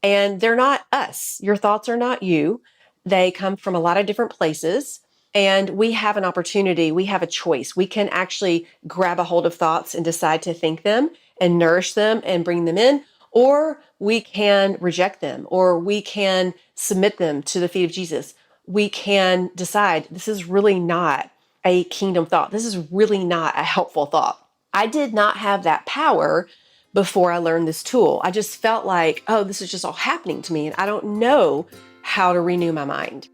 And they're not us. Your thoughts are not you. They come from a lot of different places. And we have an opportunity. We have a choice. We can actually grab a hold of thoughts and decide to think them and nourish them and bring them in. Or we can reject them, or we can submit them to the feet of Jesus. We can decide this is really not a kingdom thought. This is really not a helpful thought. I did not have that power before I learned this tool. I just felt like, oh, this is just all happening to me, and I don't know how to renew my mind.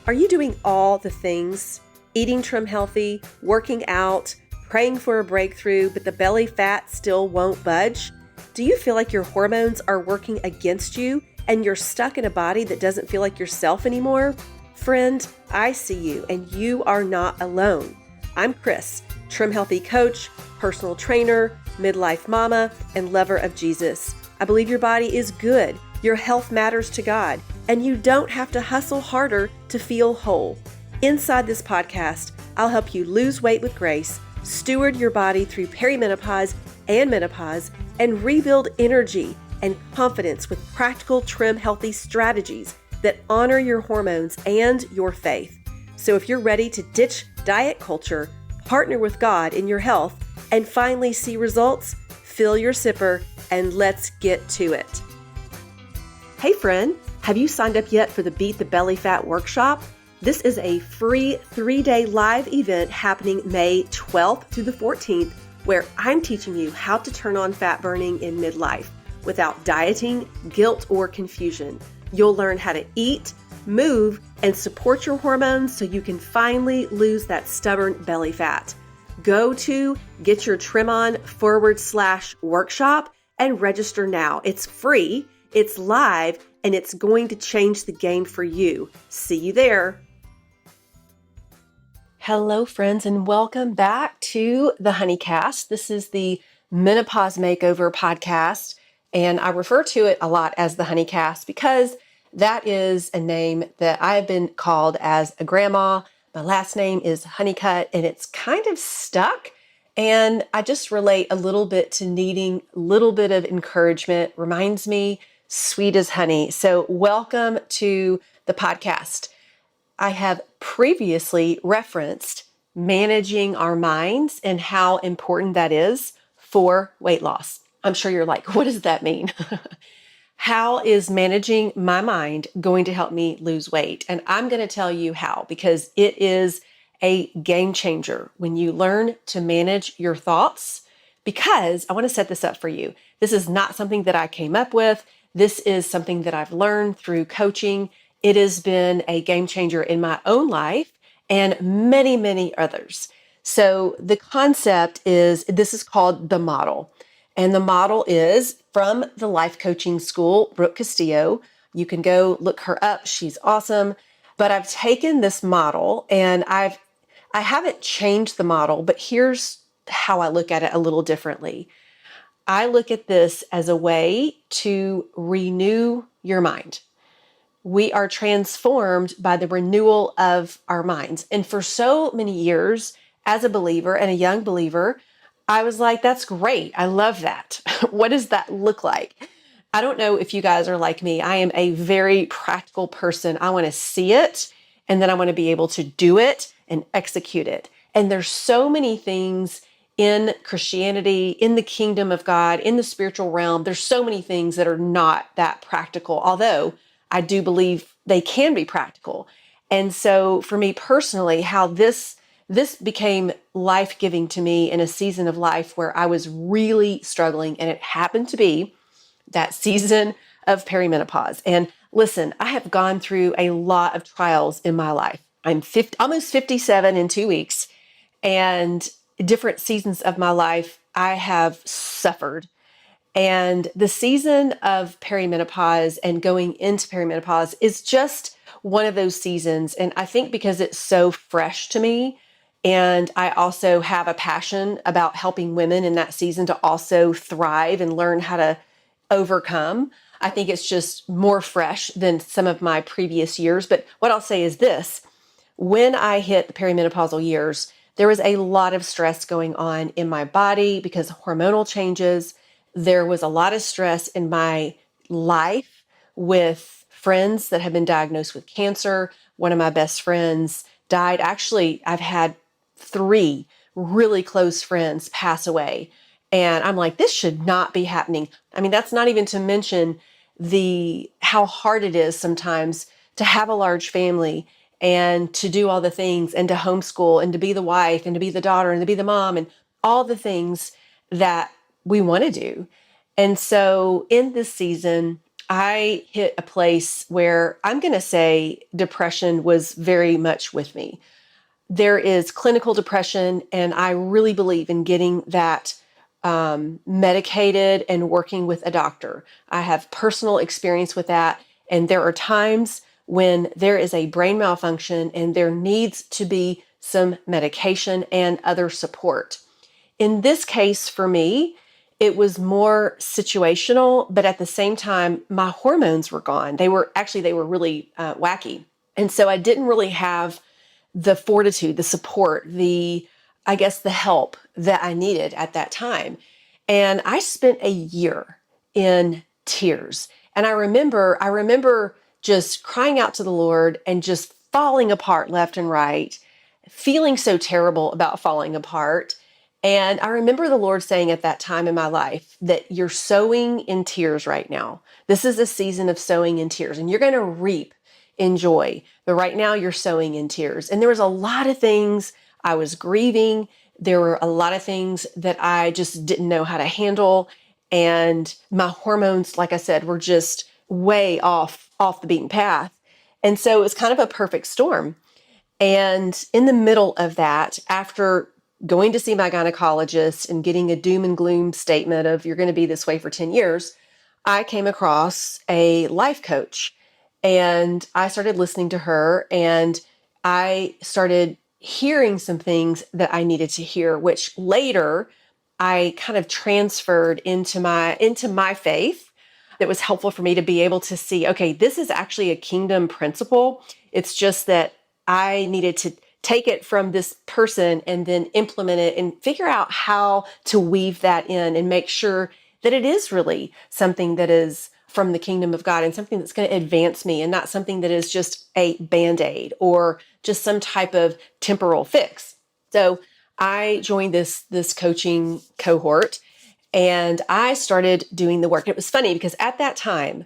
Are you doing all the things? Eating trim healthy, working out, praying for a breakthrough, but the belly fat still won't budge? Do you feel like your hormones are working against you and you're stuck in a body that doesn't feel like yourself anymore? Friend, I see you, and you are not alone. I'm Chris, trim healthy coach, personal trainer, midlife mama, and lover of Jesus. I believe your body is good, your health matters to God, and you don't have to hustle harder to feel whole. Inside this podcast, I'll help you lose weight with grace, steward your body through perimenopause and menopause, and rebuild energy and confidence with practical trim healthy strategies that honor your hormones and your faith. So if you're ready to ditch diet culture, partner with God in your health, and finally see results, fill your sipper and let's get to it. Hey friend, have you signed up yet for the Beat the Belly Fat workshop? This is a free 3-day live event happening May 12th through the 14th, where I'm teaching you how to turn on fat burning in midlife without dieting, guilt, or confusion. You'll learn how to eat, move, and support your hormones so you can finally lose that stubborn belly fat. Go to getyourtrimon.com/workshop and register now. It's free, it's live, and it's going to change the game for you. See you there. Hello, friends, and welcome back to the Honeycast. This is the Menopause Makeover podcast, and I refer to it a lot as the Honeycast because that is a name that I've been called as a grandma. My last name is Honeycutt, and it's kind of stuck. And I just relate a little bit to needing a little bit of encouragement. Reminds me, sweet as honey. So welcome to the podcast. I have previously referenced managing our minds and how important that is for weight loss. I'm sure you're like, what does that mean? How is managing my mind going to help me lose weight? And I'm going to tell you how, because it is a game changer when you learn to manage your thoughts. Because I want to set this up for you. This is not something that I came up with. This is something that I've learned through coaching. It has been a game changer in my own life and many, many others. So the concept is, this is called the model. And the model is from the life coaching school, Brooke Castillo. You can go look her up. She's awesome. But I've taken this model and I haven't changed the model, but here's how I look at it a little differently. I look at this as a way to renew your mind. We are transformed by the renewal of our minds. And for so many years, as a believer and a young believer, I was like, that's great. I love that. What does that look like? I don't know if you guys are like me. I am a very practical person. I want to see it, and then I want to be able to do it and execute it. And there's so many things in Christianity, in the kingdom of God, in the spiritual realm. There's so many things that are not that practical, although I do believe they can be practical. And so for me personally, how this became life-giving to me in a season of life where I was really struggling, and it happened to be that season of perimenopause. And listen, I have gone through a lot of trials in my life. I'm almost 57 in 2 weeks, and different seasons of my life, I have suffered. And the season of perimenopause and going into perimenopause is just one of those seasons. And I think because it's so fresh to me, and I also have a passion about helping women in that season to also thrive and learn how to overcome, I think it's just more fresh than some of my previous years. But what I'll say is this: when I hit the perimenopausal years, there was a lot of stress going on in my body because of hormonal changes. There was a lot of stress in my life with friends that have been diagnosed with cancer. One of my best friends died. Actually, I've had 3 really close friends pass away. And I'm like, this should not be happening. I mean, that's not even to mention the how hard it is sometimes to have a large family and to do all the things and to homeschool and to be the wife and to be the daughter and to be the mom and all the things that we want to do. And so in this season, I hit a place where I'm going to say depression was very much with me. There is clinical depression, and I really believe in getting that medicated and working with a doctor. I have personal experience with that. And there are times when there is a brain malfunction and there needs to be some medication and other support. In this case, for me, it was more situational, but at the same time, my hormones were gone. They were really wacky. And so I didn't really have the fortitude, the support, I guess, the help that I needed at that time. And I spent a year in tears. And I remember just crying out to the Lord and just falling apart left and right, feeling so terrible about falling apart. And I remember the Lord saying at that time in my life that you're sowing in tears right now. This is a season of sowing in tears, and you're going to reap in joy. But right now you're sowing in tears. And there was a lot of things I was grieving. There were a lot of things that I just didn't know how to handle. And my hormones, like I said, were just way off the beaten path. And so it was kind of a perfect storm. And in the middle of that, after going to see my gynecologist and getting a doom and gloom statement of you're going to be this way for 10 years, I came across a life coach, and I started listening to her, and I started hearing some things that I needed to hear, which later I kind of transferred into my faith. That was helpful for me to be able to see, okay, this is actually a kingdom principle. It's just that I needed to take it from this person and then implement it and figure out how to weave that in and make sure that it is really something that is from the kingdom of God and something that's going to advance me and not something that is just a Band-Aid or just some type of temporal fix. So I joined this coaching cohort, and I started doing the work. It was funny because at that time,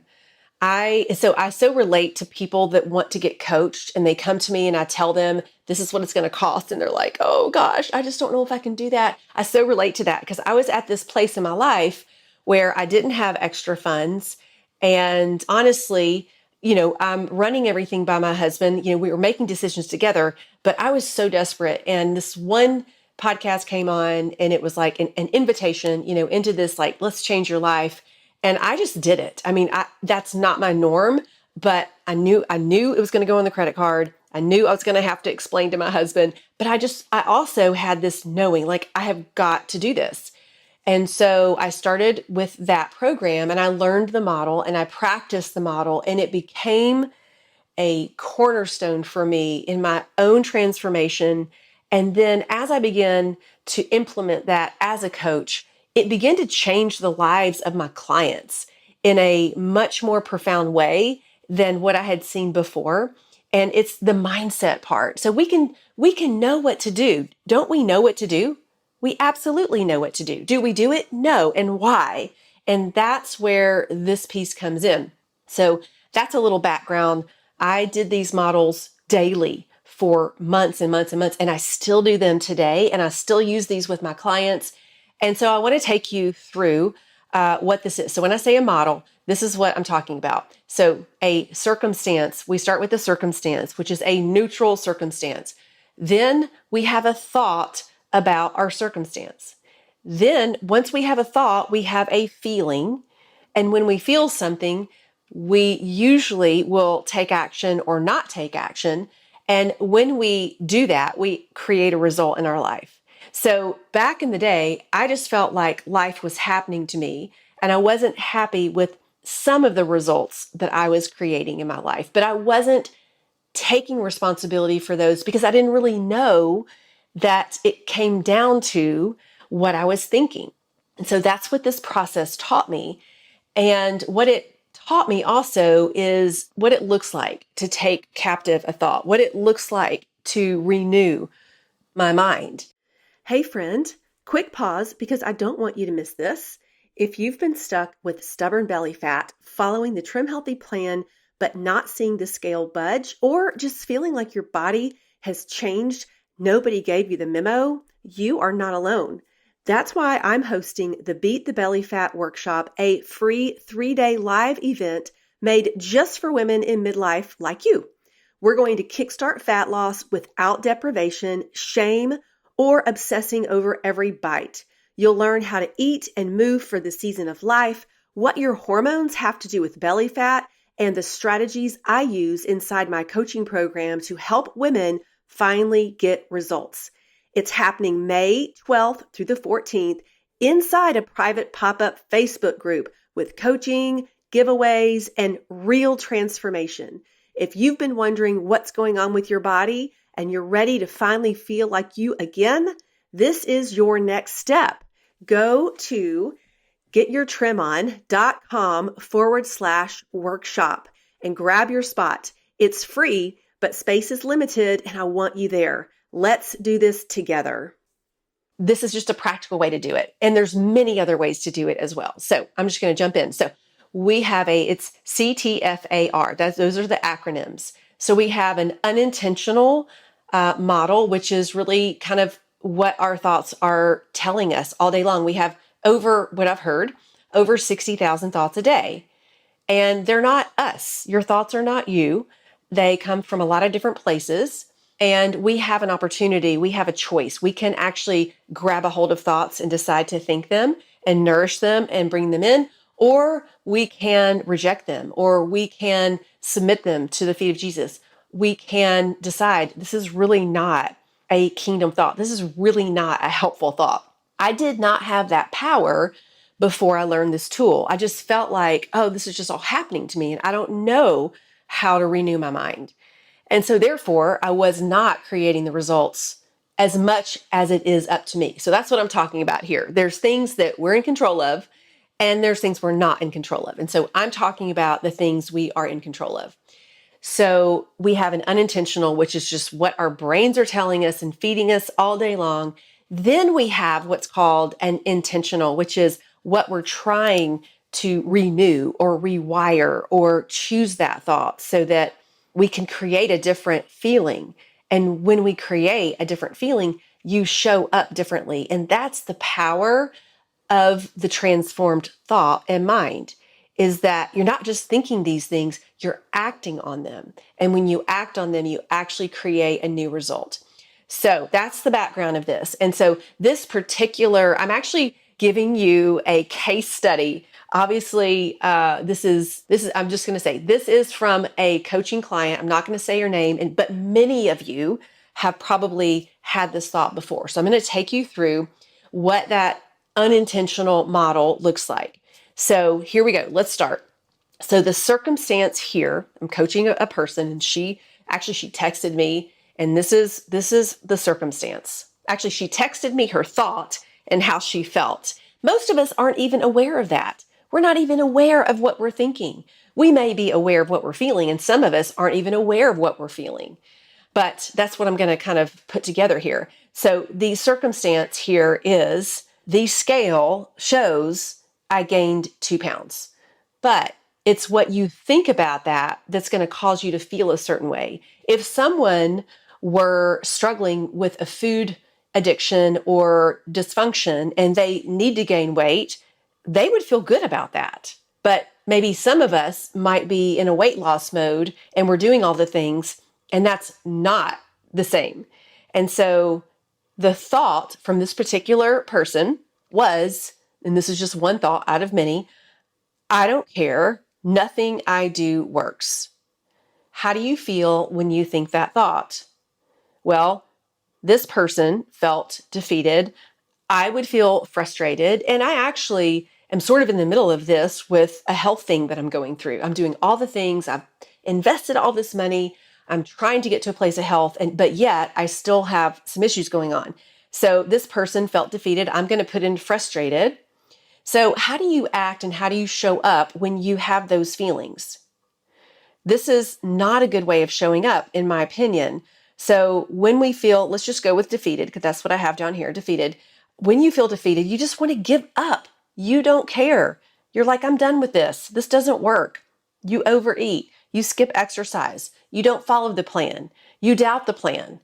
I so relate to people that want to get coached, and they come to me and I tell them this is what it's going to cost. And they're like, oh gosh, I just don't know if I can do that. I so relate to that because I was at this place in my life where I didn't have extra funds. And honestly, I'm running everything by my husband. We were making decisions together, but I was so desperate. And this one podcast came on, and it was like an invitation, into this, like, let's change your life. And I just did it. I mean, that's not my norm, but I knew it was going to go on the credit card. I knew I was going to have to explain to my husband, but I also had this knowing, like, I have got to do this. And so I started with that program, and I learned the model and I practiced the model, and it became a cornerstone for me in my own transformation. And then as I began to implement that as a coach, it began to change the lives of my clients in a much more profound way than what I had seen before. And it's the mindset part. So we can know what to do. Don't we know what to do? We absolutely know what to do. Do we do it? No. And why? And that's where this piece comes in. So that's a little background. I did these models daily for months and months and months, and I still do them today, and I still use these with my clients. And so I want to take you through what this is. So when I say a model, this is what I'm talking about. So a circumstance, we start with the circumstance, which is a neutral circumstance. Then we have a thought about our circumstance. Then once we have a thought, we have a feeling. And when we feel something, we usually will take action or not take action. And when we do that, we create a result in our life. So back in the day, I just felt like life was happening to me, and I wasn't happy with some of the results that I was creating in my life, but I wasn't taking responsibility for those because I didn't really know that it came down to what I was thinking. And so that's what this process taught me. And what it taught me also is what it looks like to take captive a thought, what it looks like to renew my mind. Hey, friend, quick pause because I don't want you to miss this. If you've been stuck with stubborn belly fat, following the Trim Healthy plan, but not seeing the scale budge, or just feeling like your body has changed, nobody gave you the memo, you are not alone. That's why I'm hosting the Beat the Belly Fat Workshop, a free 3-day live event made just for women in midlife like you. We're going to kickstart fat loss without deprivation, shame, or obsessing over every bite. You'll learn how to eat and move for the season of life, what your hormones have to do with belly fat, and the strategies I use inside my coaching program to help women finally get results. It's happening May 12th through the 14th inside a private pop-up Facebook group with coaching, giveaways, and real transformation. If you've been wondering what's going on with your body and you're ready to finally feel like you again, this is your next step. Go to getyourtrimon.com/workshop and grab your spot. It's free, but space is limited, and I want you there. Let's do this together. This is just a practical way to do it. And there's many other ways to do it as well. So I'm just going to jump in. So we have it's CTFAR. Those are the acronyms. So we have an unintentional model, which is really kind of what our thoughts are telling us all day long. We have what I've heard, over 60,000 thoughts a day. And they're not us. Your thoughts are not you. They come from a lot of different places. And we have an opportunity, we have a choice. We can actually grab a hold of thoughts and decide to think them and nourish them and bring them in, or we can reject them, or we can submit them to the feet of Jesus. We can decide this is really not a kingdom thought. This is really not a helpful thought. I did not have that power before I learned this tool. I just felt like, oh, this is just all happening to me, and I don't know how to renew my mind. And so therefore, I was not creating the results as much as it is up to me. So that's what I'm talking about here. There's things that we're in control of, and there's things we're not in control of. And so I'm talking about the things we are in control of. So we have an unintentional, which is just what our brains are telling us and feeding us all day long. Then we have what's called an intentional, which is what we're trying to renew or rewire or choose that thought so that we can create a different feeling. And when we create a different feeling, you show up differently. And that's the power of the transformed thought and mind, is that you're not just thinking these things, you're acting on them. And when you act on them, you actually create a new result. So that's the background of this. And so this particular, I'm actually giving you a case study. Obviously, this is, I'm just going to say, this is from a coaching client. I'm not going to say her name, but many of you have probably had this thought before. So I'm going to take you through what that unintentional model looks like. So here we go. Let's start. So the circumstance here, I'm coaching a person, and she texted me, and this is the circumstance. Actually, she texted me her thought and how she felt. Most of us aren't even aware of that. We're not even aware of what we're thinking. We may be aware of what we're feeling, and some of us aren't even aware of what we're feeling. But that's what I'm going to kind of put together here. So the circumstance here is the scale shows I gained 2 pounds. But it's what you think about that that's going to cause you to feel a certain way. If someone were struggling with a food addiction or dysfunction and they need to gain weight, they would feel good about that. But maybe some of us might be in a weight loss mode and we're doing all the things, and that's not the same. And so the thought from this particular person was, and this is just one thought out of many, I don't care, nothing I do works. How do you feel when you think that thought? Well, this person felt defeated. I would feel frustrated. And I actually am sort of in the middle of this with a health thing that I'm going through. I'm doing all the things. I've invested all this money. I'm trying to get to a place of health, but yet I still have some issues going on. So this person felt defeated. I'm going to put in frustrated. So how do you act and how do you show up when you have those feelings? This is not a good way of showing up, in my opinion. So when we feel, let's just go with defeated, because that's what I have down here, defeated. When you feel defeated, you just want to give up. You don't care. You're like, I'm done with this. This doesn't work. You overeat. You skip exercise. You don't follow the plan. You doubt the plan.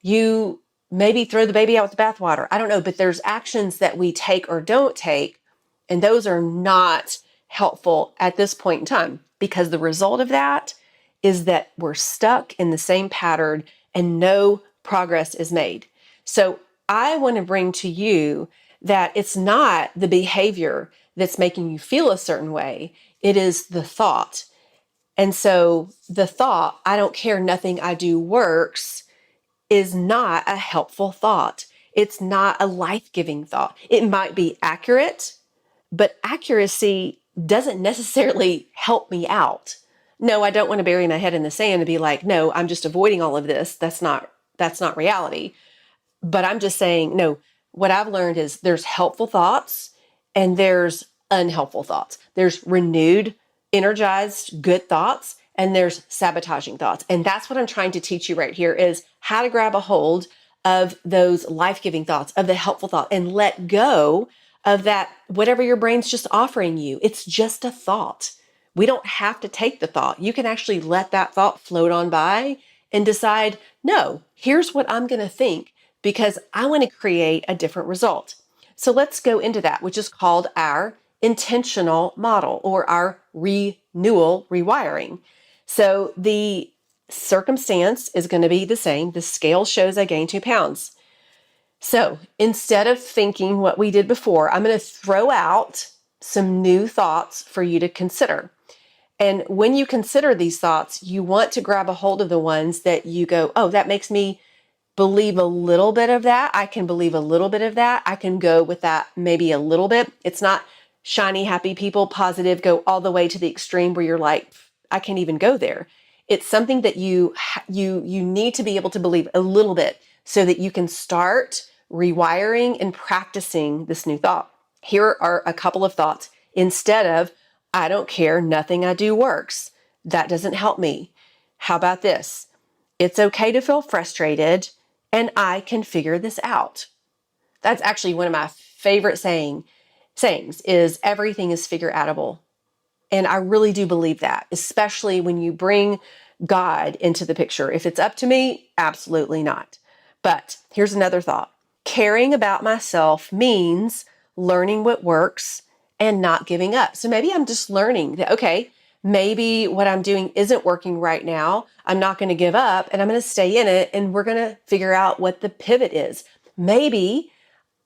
You maybe throw the baby out with the bathwater. I don't know, but there's actions that we take or don't take, and those are not helpful at this point in time, because the result of that is that we're stuck in the same pattern and no progress is made. So I want to bring to you that it's not the behavior that's making you feel a certain way. It is the thought. And so the thought, I don't care, nothing I do works, is not a helpful thought. It's not a life-giving thought. It might be accurate, but accuracy doesn't necessarily help me out. No, I don't want to bury my head in the sand and be like, no, I'm just avoiding all of this. That's not reality. But I'm just saying, no, what I've learned is there's helpful thoughts and there's unhelpful thoughts. There's renewed, energized, good thoughts, and there's sabotaging thoughts. And that's what I'm trying to teach you right here, is how to grab a hold of those life-giving thoughts, of the helpful thought, and let go of that, whatever your brain's just offering you. It's just a thought. We don't have to take the thought. You can actually let that thought float on by and decide, no, here's what I'm going to think, because I want to create a different result. So let's go into that, which is called our intentional model, or our renewal rewiring. So the circumstance is going to be the same. The scale shows I gained 2 pounds. So instead of thinking what we did before, I'm going to throw out some new thoughts for you to consider. And when you consider these thoughts, you want to grab a hold of the ones that you go, oh, that makes me believe a little bit of that. I can believe a little bit of that. I can go with that maybe a little bit. It's not shiny, happy people, positive, go all the way to the extreme where you're like, I can't even go there. It's something that you need to be able to believe a little bit so that you can start rewiring and practicing this new thought. Here are a couple of thoughts. Instead of, I don't care, nothing I do works. That doesn't help me. How about this? It's okay to feel frustrated, and I can figure this out. That's actually one of my favorite sayings is everything is figure outable. And I really do believe that, especially when you bring God into the picture. If it's up to me, absolutely not. But here's another thought. Caring about myself means learning what works and not giving up. So maybe I'm just learning that, okay, maybe what I'm doing isn't working right now. I'm not going to give up, and I'm going to stay in it, and we're going to figure out what the pivot is. Maybe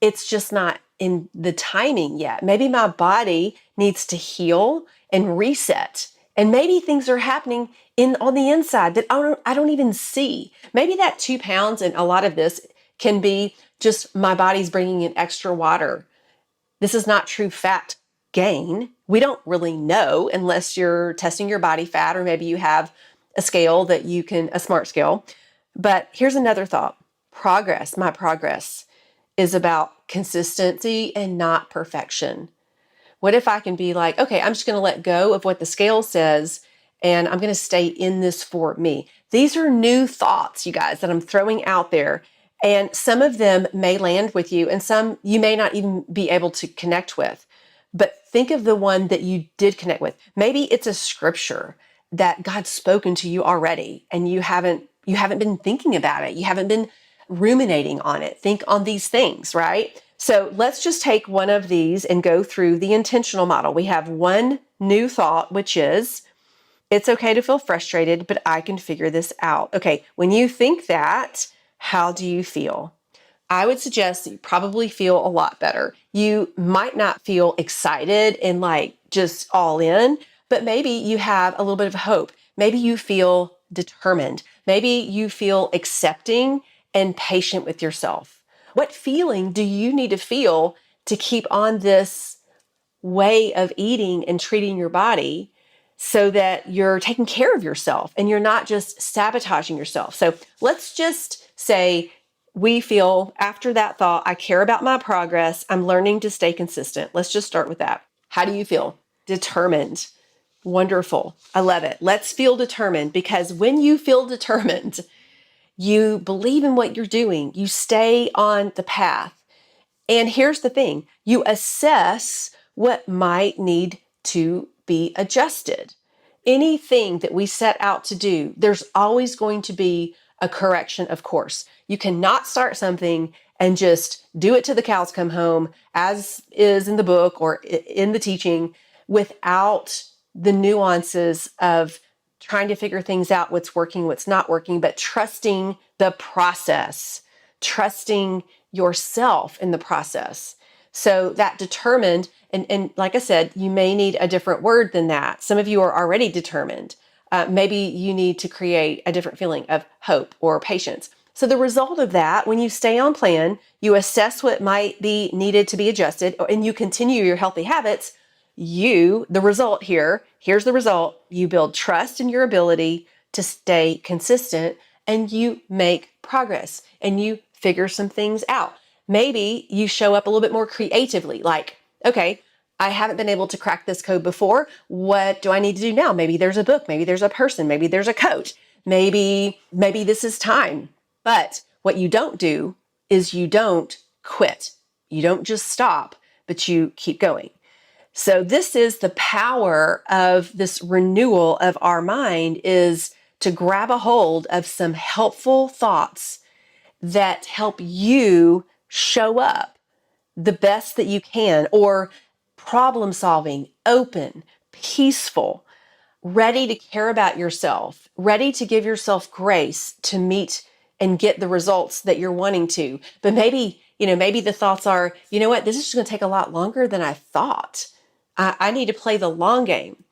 it's just not in the timing yet. Maybe my body needs to heal and reset. And maybe things are happening on the inside that I don't even see. Maybe that 2 pounds, and a lot of this can be just my body's bringing in extra water. This is not true fat gain. We don't really know unless you're testing your body fat, or maybe you have a scale that you can, a smart scale. But here's another thought. My progress is about consistency and not perfection. What if I can be like, okay, I'm just going to let go of what the scale says, and I'm going to stay in this for me. These are new thoughts, you guys, that I'm throwing out there. And some of them may land with you, and some you may not even be able to connect with. But think of the one that you did connect with. Maybe it's a scripture that God's spoken to you already, and you haven't been thinking about it. You haven't been ruminating on it. Think on these things, right? So let's just take one of these and go through the intentional model. We have one new thought, which is, it's okay to feel frustrated, but I can figure this out. Okay, when you think that, how do you feel? I would suggest that you probably feel a lot better. You might not feel excited and like just all in, but maybe you have a little bit of hope. Maybe you feel determined. Maybe you feel accepting and patient with yourself. What feeling do you need to feel to keep on this way of eating and treating your body so that you're taking care of yourself and you're not just sabotaging yourself? So let's just say we feel after that thought, I care about my progress. I'm learning to stay consistent. Let's just start with that. How do you feel? Determined. Wonderful. I love it. Let's feel determined, because when you feel determined, you believe in what you're doing. You stay on the path. And here's the thing, you assess what might need to be adjusted. Anything that we set out to do, there's always going to be a correction, of course. You cannot start something and just do it till the cows come home, as is in the book or in the teaching, without the nuances of trying to figure things out, what's working, what's not working, but trusting the process, trusting yourself in the process. So that determined, and like I said, you may need a different word than that. Some of you are already determined. Maybe you need to create a different feeling of hope or patience. So the result of that, when you stay on plan, you assess what might be needed to be adjusted, and you continue your healthy habits, here's the result, you build trust in your ability to stay consistent, and you make progress, and you figure some things out. Maybe you show up a little bit more creatively, like, okay, I haven't been able to crack this code before. What do I need to do now? Maybe there's a book, maybe there's a person, maybe there's a coach, maybe this is time. But what you don't do is you don't quit. You don't just stop, but you keep going. So this is the power of this renewal of our mind, is to grab a hold of some helpful thoughts that help you show up the best that you can, or problem solving, open, peaceful, ready to care about yourself, ready to give yourself grace to meet and get the results that you're wanting to. But maybe the thoughts are, you know what, this is just going to take a lot longer than I thought. I need to play the long game.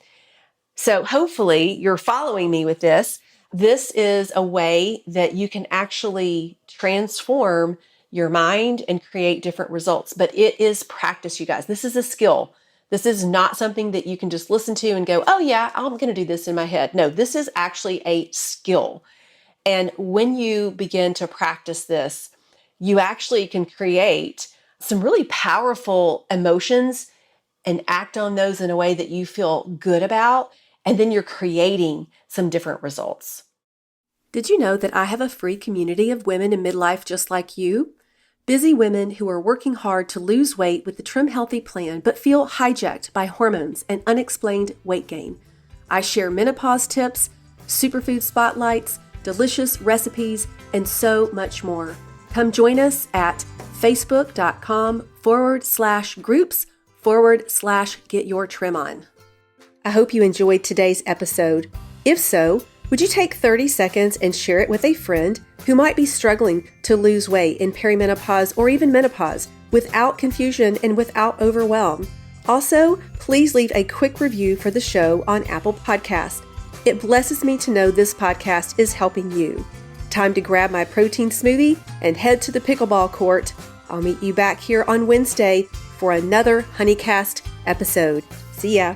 So hopefully you're following me with this. This is a way that you can actually transform your mind and create different results. But it is practice, you guys. This is a skill. This is not something that you can just listen to and go, oh yeah, I'm going to do this in my head. No, this is actually a skill. And when you begin to practice this, you actually can create some really powerful emotions and act on those in a way that you feel good about. And then you're creating some different results. Did you know that I have a free community of women in midlife just like you? Busy women who are working hard to lose weight with the Trim Healthy plan, but feel hijacked by hormones and unexplained weight gain. I share menopause tips, superfood spotlights, delicious recipes, and so much more. Come join us at facebook.com/groups/get-your-trim-on. I hope you enjoyed today's episode. If so, would you take 30 seconds and share it with a friend who might be struggling to lose weight in perimenopause or even menopause without confusion and without overwhelm? Also, please leave a quick review for the show on Apple Podcasts. It blesses me to know this podcast is helping you. Time to grab my protein smoothie and head to the pickleball court. I'll meet you back here on Wednesday for another HoneyCast episode. See ya.